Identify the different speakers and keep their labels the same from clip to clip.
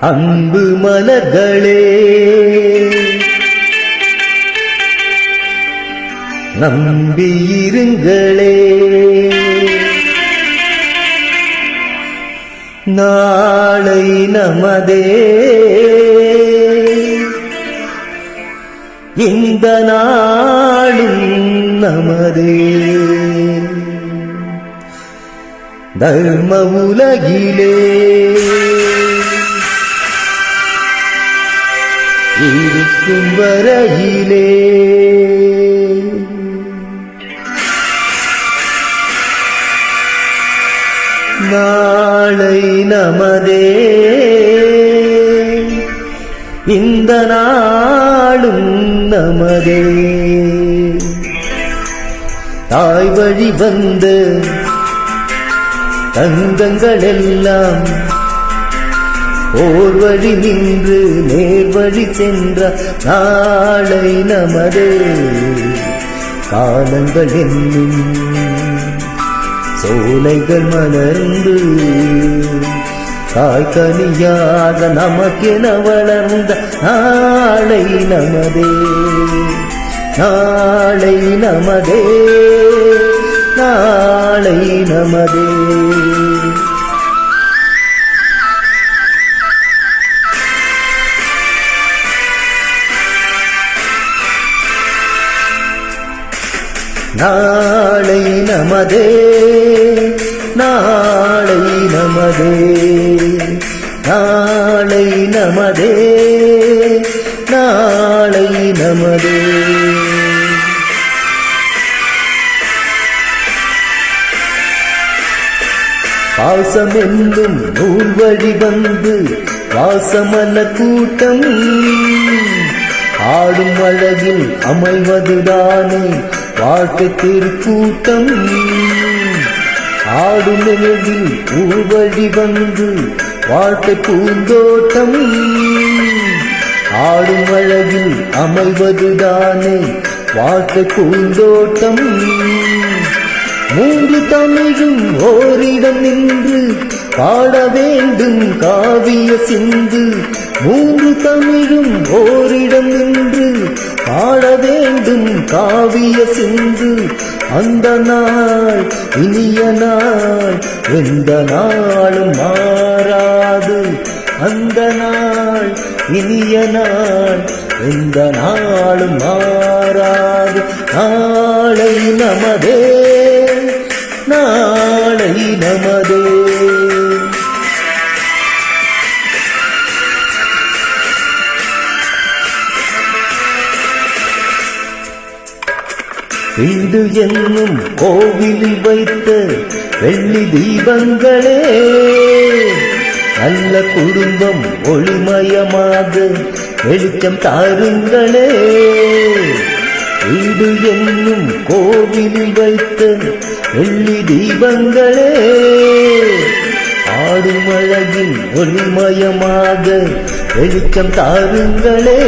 Speaker 1: அன்பு மலர்களே நம்பியிருங்களே, நாளை நமதே, இந்த நாளும் நமதே. தர்ம உலகிலே இருக்கும் வரையிலே நாளை நமதே, இந்த நாளும் நமதே. தாய் வழி வந்த தங்கங்கள் எல்லாம் ஓர் வழி நின்று நேர் வழி சென்ற நாளை நமதே. காலங்கள் என்னும் சோலைகள் மலர்ந்து காய்கனியாக நமக்கென வளர்ந்த நாளை நமதே, நாளை நமதே, நாளை நமதே. நாளை நமதே, நாளை நமதே, நாளை நமதே, நாளை நமதே. பாசம் என்னும் நூல் வழி வந்து வாசமல்ல கூட்டம் ஆடும் அழகில் அமைவதுதானே வாழ்க்கை திருக்கூட்டம். ஆடும் நிலையில் ஊர்வழி வந்து வாழ்க்கை பூந்தோட்டம் ஆடும் அழகில் அமைவதுதானே வாழ்க்கை பூந்தோட்டம். மூன்று தமிழும் ஓரிடம் நின்று பாட வேண்டும் காவிய சிந்து. மூன்று தமிழும் ஓரிடம் நின்று பாட வேண்டும் காவிய சிந்து. அந்த நாள் இனிய நாள் எந்த நாளும் மாறாது. அந்த நாள் இனிய நாள் எந்த நாளும் மாறாது. நாளை நமதே, நாளை நமதே. வீடு என்னும் கோவிலில் வைத்த வெள்ளி தீபங்களே, நல்ல குடும்பம் ஒளிமயமாக வெளிச்சம் தாருங்களே. வீடு என்னும் கோவிலில் வைத்த வெள்ளி தீபங்களே, ஆடும் அழகில் ஒளிமயமாக வெளிச்சம் தாருங்களே.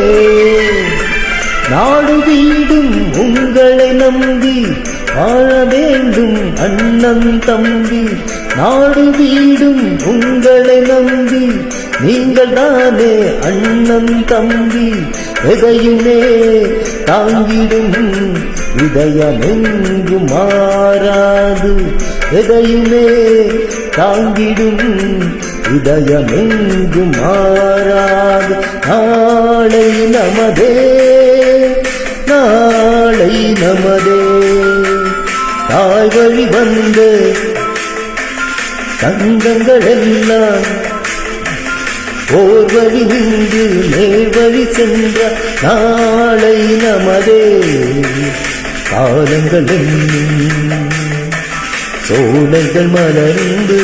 Speaker 1: நாடு வீடும் உங்களை நம்பி வாழ வேண்டும் அண்ணன் தம்பி. நாடு வீடும் உங்களை நம்பி நீங்கள் தானே அண்ணன் தம்பி. எதையுமே தாங்கிடும் இதயமெங்கும் மாறாது. எதையுமே தாங்கிடும் இதயமெங்கும் மாறாது. நாளை நமதே, நாளை நமதே. தாய் வழி வந்த தங்கங்கள் எல்லாம் ஓர் வழி நின்று நேர் வழி சென்ற நாளை நமதே. காலங்கள் என்னும் சோலைகள் மலர்ந்து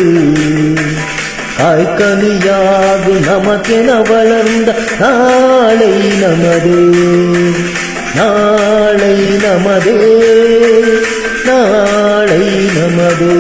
Speaker 1: காய்கனியாகும் நமக்கென வளர்ந்த நாளை நமதே, நாளை நமதே, நாளை நமதே.